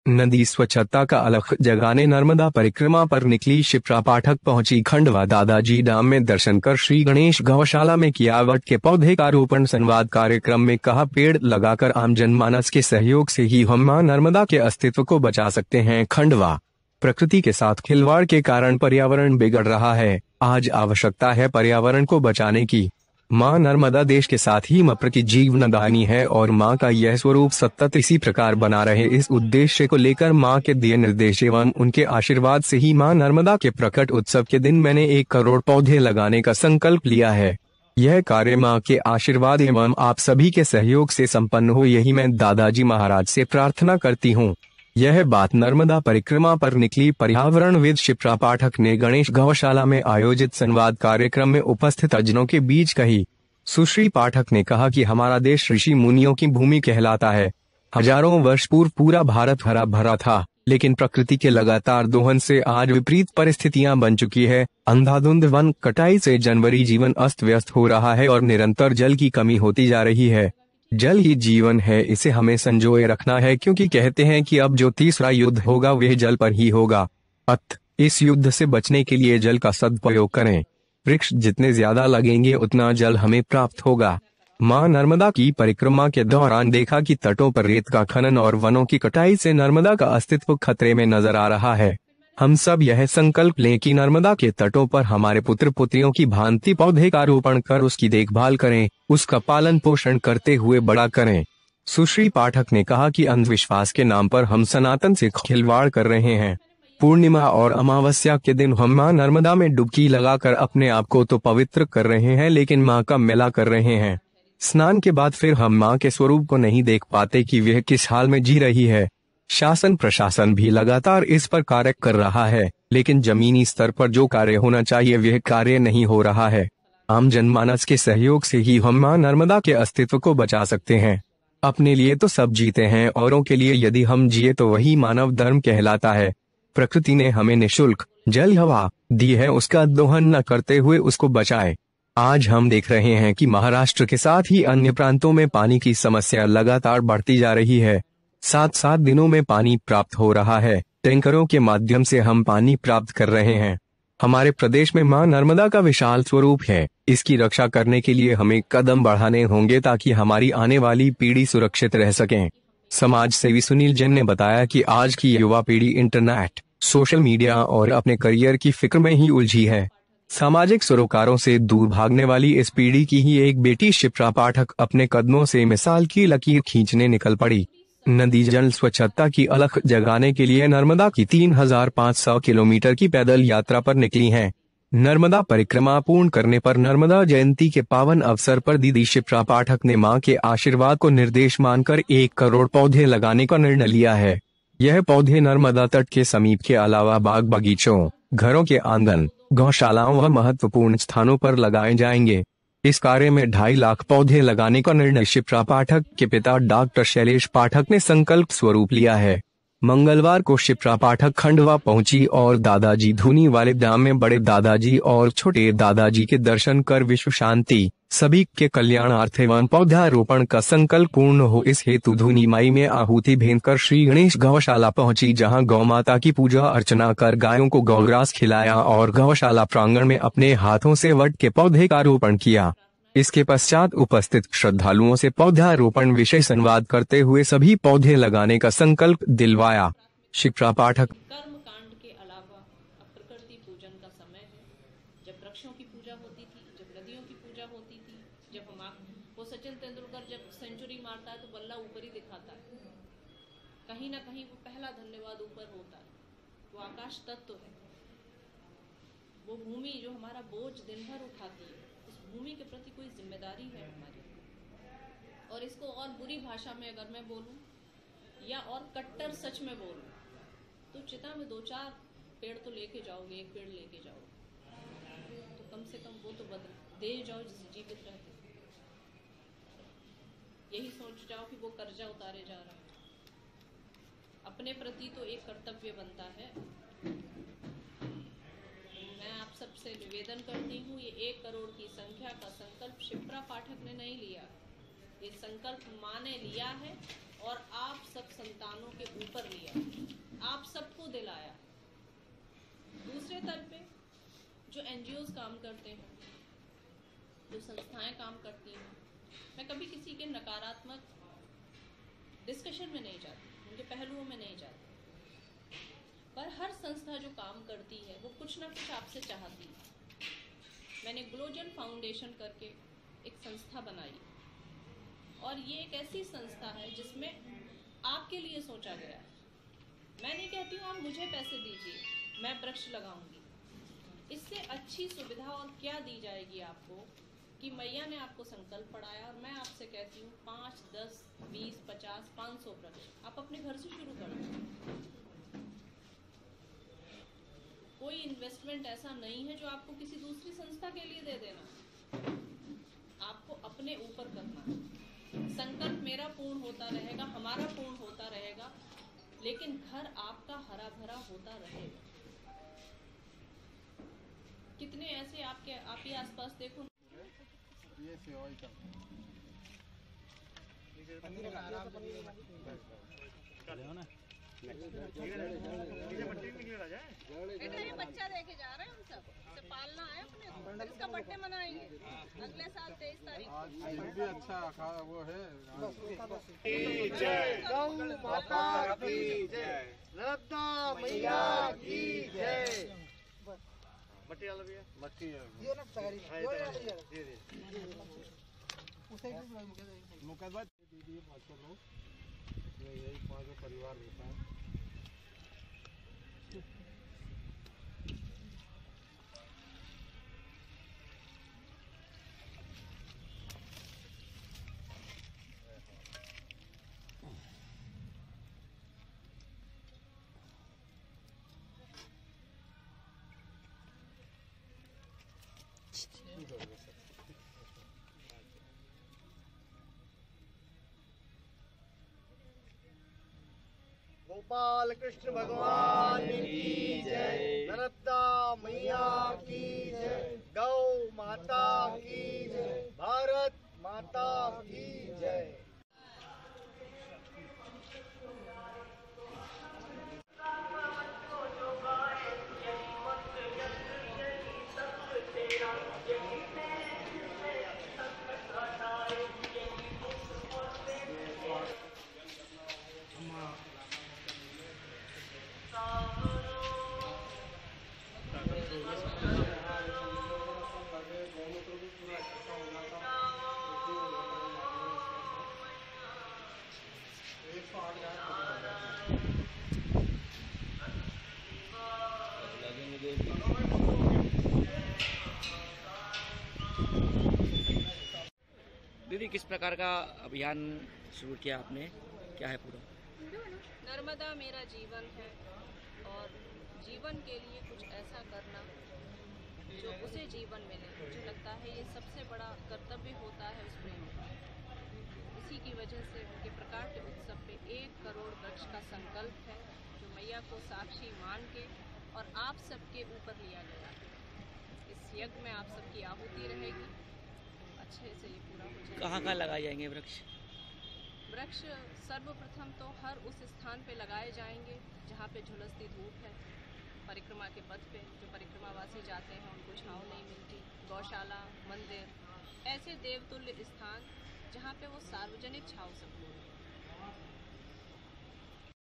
नदी स्वच्छता का अलख जगाने नर्मदा परिक्रमा पर निकली शिप्रा पाठक पहुंची खंडवा। दादाजी डैम में दर्शन कर श्री गणेश गौशाला में किया वट के पौधे का रोपण। संवाद कार्यक्रम में कहा, पेड़ लगाकर आम जनमानस के सहयोग से ही हम मां नर्मदा के अस्तित्व को बचा सकते हैं। खंडवा। प्रकृति के साथ खिलवाड़ के कारण पर्यावरण बिगड़ रहा है। आज आवश्यकता है पर्यावरण को बचाने की। मां नर्मदा देश के साथ ही मप्र की जीवनदायिनी है और मां का यह स्वरूप सतत इसी प्रकार बना रहे, इस उद्देश्य को लेकर मां के दिए निर्देश एवं उनके आशीर्वाद से ही मां नर्मदा के प्रकट उत्सव के दिन मैंने 1 करोड़ पौधे लगाने का संकल्प लिया है। यह कार्य मां के आशीर्वाद एवं आप सभी के सहयोग से संपन्न हो, यही मैं दादाजी महाराज से प्रार्थना करती हूँ। यह बात नर्मदा परिक्रमा पर निकली पर्यावरणविद शिप्रा पाठक ने गणेश गौशाला में आयोजित संवाद कार्यक्रम में उपस्थित जनों के बीच कही। सुश्री पाठक ने कहा कि हमारा देश ऋषि मुनियों की भूमि कहलाता है। हजारों वर्ष पूर्व पूरा भारत हरा भरा था, लेकिन प्रकृति के लगातार दोहन से आज विपरीत परिस्थितियां बन चुकी है। अंधाधुंध वन कटाई से जनवरी जीवन अस्त व्यस्त हो रहा है और निरंतर जल की कमी होती जा रही है। जल ही जीवन है, इसे हमें संजोए रखना है, क्योंकि कहते हैं कि अब जो तीसरा युद्ध होगा वह जल पर ही होगा। इस युद्ध से बचने के लिए जल का सदुपयोग करें। वृक्ष जितने ज्यादा लगेंगे उतना जल हमें प्राप्त होगा। मां नर्मदा की परिक्रमा के दौरान देखा कि तटों पर रेत का खनन और वनों की कटाई से नर्मदा का अस्तित्व खतरे में नजर आ रहा है। हम सब यह संकल्प लें कि नर्मदा के तटों पर हमारे पुत्र पुत्रियों की भांति पौधे का रोपण कर उसकी देखभाल करें, उसका पालन पोषण करते हुए बड़ा करें। सुश्री पाठक ने कहा कि अंधविश्वास के नाम पर हम सनातन से खिलवाड़ कर रहे हैं। पूर्णिमा और अमावस्या के दिन हम मां नर्मदा में डुबकी लगाकर अपने आप को तो पवित्र कर रहे हैं, लेकिन मां का मेला कर रहे हैं। स्नान के बाद फिर हम मां के स्वरूप को नहीं देख पाते कि वह किस हाल में जी रही है। शासन प्रशासन भी लगातार इस पर कार्य कर रहा है, लेकिन जमीनी स्तर पर जो कार्य होना चाहिए वह कार्य नहीं हो रहा है। आम जनमानस के सहयोग से ही हम मां नर्मदा के अस्तित्व को बचा सकते हैं। अपने लिए तो सब जीते हैं, औरों के लिए यदि हम जिए तो वही मानव धर्म कहलाता है। प्रकृति ने हमें निःशुल्क जल हवा दी है, उसका दोहन न करते हुए उसको बचाए। आज हम देख रहे हैं कि महाराष्ट्र के साथ ही अन्य प्रांतों में पानी की समस्या लगातार बढ़ती जा रही है। 7 दिनों में पानी प्राप्त हो रहा है। टैंकरों के माध्यम से हम पानी प्राप्त कर रहे हैं। हमारे प्रदेश में मां नर्मदा का विशाल स्वरूप है। इसकी रक्षा करने के लिए हमें कदम बढ़ाने होंगे ताकि हमारी आने वाली पीढ़ी सुरक्षित रह सके। समाज सेवी सुनील जैन ने बताया कि आज की युवा पीढ़ी इंटरनेट, सोशल मीडिया और अपने करियर की फिक्र में ही उलझी है। सामाजिक सरोकारों से दूर भागने वाली इस पीढ़ी की ही एक बेटी शिप्रा पाठक अपने कदमों से मिसाल की लकीर खींचने निकल पड़ी। नदी जल स्वच्छता की अलख जगाने के लिए नर्मदा की 3500 किलोमीटर की पैदल यात्रा पर निकली हैं। नर्मदा परिक्रमा पूर्ण करने पर नर्मदा जयंती के पावन अवसर पर दीदी शिप्रा पाठक ने मां के आशीर्वाद को निर्देश मानकर 1 करोड़ पौधे लगाने का निर्णय लिया है। यह पौधे नर्मदा तट के समीप के अलावा बाग बगीचों, घरों के आंगन, गौशालाओं व महत्वपूर्ण स्थानों पर लगाए जाएंगे। इस कार्य में 2.5 लाख पौधे लगाने का निर्णय शिप्रा पाठक के पिता डॉक्टर शैलेश पाठक ने संकल्प स्वरूप लिया है। मंगलवार को शिप्रा पाठक खंडवा पहुंची और दादाजी धूनी वाले डैम में बड़े दादाजी और छोटे दादाजी के दर्शन कर विश्व शांति, सभी के कल्याणार्थ एवं पौधारोपण का संकल्प पूर्ण हो, इस हेतु धूनी माई में आहुति भेंट कर श्री गणेश गौशाला पहुंची, जहां गौ माता की पूजा अर्चना कर गायों को गौग्रास खिलाया और गौशाला प्रांगण में अपने हाथों से वट के पौधे का रोपण किया। इसके पश्चात उपस्थित श्रद्धालुओं से पौधारोपण विषय संवाद करते हुए सभी पौधे लगाने का संकल्प दिलवाया। शिप्रा पाठक कर्म कांड के अलावा अब प्रकृति पूजन का समय है। जब वृक्षों की पूजा होती थी, जब नदियों की पूजा होती थी, जब वो सचिन तेंदुलकर जब सेंचुरी मारता है तो बल्ला ऊपर ही दिखाता है, कहीं ना कहीं वो पहला धन्यवाद ऊपर होता है। वो आकाश तत्व है, वो भूमि जो हमारा बोझ दिन भर उठाती है, उस भूमि के प्रति कोई जिम्मेदारी है हमारी। और इसको और बुरी भाषा में अगर मैं बोलूं या और कट्टर सच में बोलूं तो चिता में 2-4 पेड़ तो लेके जाओगे, 1 पेड़ लेके जाओगे तो कम से कम वो तो दे जाओ जिससे जीवित रहते। यही सोच जाओ कि वो कर्जा उतारे जा रहा है। अपने प्रति तो एक कर्तव्य बनता है। मैं आप सबसे निवेदन करती हूँ, ये 1 करोड़ की संख्या का संकल्प शिप्रा पाठक ने नहीं लिया, ये संकल्प माँ ने लिया है और आप सब संतानों के ऊपर लिया। तल पे जो NGOs काम करते हैं, जो संस्थाएं काम करती हैं, मैं कभी किसी के नकारात्मक डिस्कशन में नहीं जाती, उनके पहलुओं में नहीं जाती, पर हर संस्था जो काम करती है वो कुछ ना कुछ आपसे चाहती है। मैंने ग्लोजन फाउंडेशन करके एक संस्था बनाई और ये एक ऐसी संस्था है जिसमें आपके लिए सोचा गया है। मैं नहीं कहती हूँ आप मुझे पैसे दीजिए, मैं वृक्ष लगाऊंगी। इससे अच्छी सुविधा और क्या दी जाएगी आपको कि मैया ने आपको संकल्प पढ़ाया और मैं आपसे कहती हूँ 5, 10, 20, 50, 500 वृक्ष आप अपने घर से शुरू कर दो। कोई इन्वेस्टमेंट ऐसा नहीं है जो आपको किसी दूसरी संस्था के लिए दे देना, आपको अपने ऊपर करना है। संकल्प मेरा पूर्ण होता रहेगा, हमारा पूर्ण होता रहेगा, लेकिन घर आपका हरा भरा होता रहेगा। कितने ऐसे आप ही आसपास देखो, ये सेवा ही करते हैं। ये बच्चा देखे जा रहे हैं, हम सब इसे पालना है अपने को। इसका बर्थडे मनाएंगे अगले साल 23 तारीख को। आज भी अच्छा वो है। जय गौ माता की जय, नर्मदा मैया की जय। मट्टी डालो भैया, मट्टी ये ना मुकदमा दीदी 500 लोग, यही 5 परिवार रहता है। गोपाल कृष्ण भगवान की जय, नर्मदा मैया की जय, गौ माता की जय, भारत माता की जय। दीदी किस प्रकार का अभियान शुरू किया आपने, क्या है पूरा? नर्मदा मेरा जीवन है और जीवन के लिए कुछ ऐसा करना जो उसे जीवन मिले, मुझे लगता है ये सबसे बड़ा कर्तव्य होता है उस प्रेम का। इसी की वजह से उनके प्रकाट्य उत्सव पे 1 करोड़ वृक्ष का संकल्प है जो मैया को साक्षी मान के और आप सबके ऊपर लिया गया है। इस यज्ञ में आप सबकी आहुति रहेगी, अच्छे से ये पूरा हो जाएगा। कहाँ लगाए जाएंगे वृक्ष? वृक्ष सर्वप्रथम तो हर उस स्थान पे लगाए जाएंगे जहाँ पे झुलसती धूप है, परिक्रमा के पथ पे जो परिक्रमावासी जाते हैं उनको छाँव नहीं मिलती, गौशाला, मंदिर, ऐसे देवतुल्य स्थान जहाँ पे वो सार्वजनिक छाँव सकते हैं।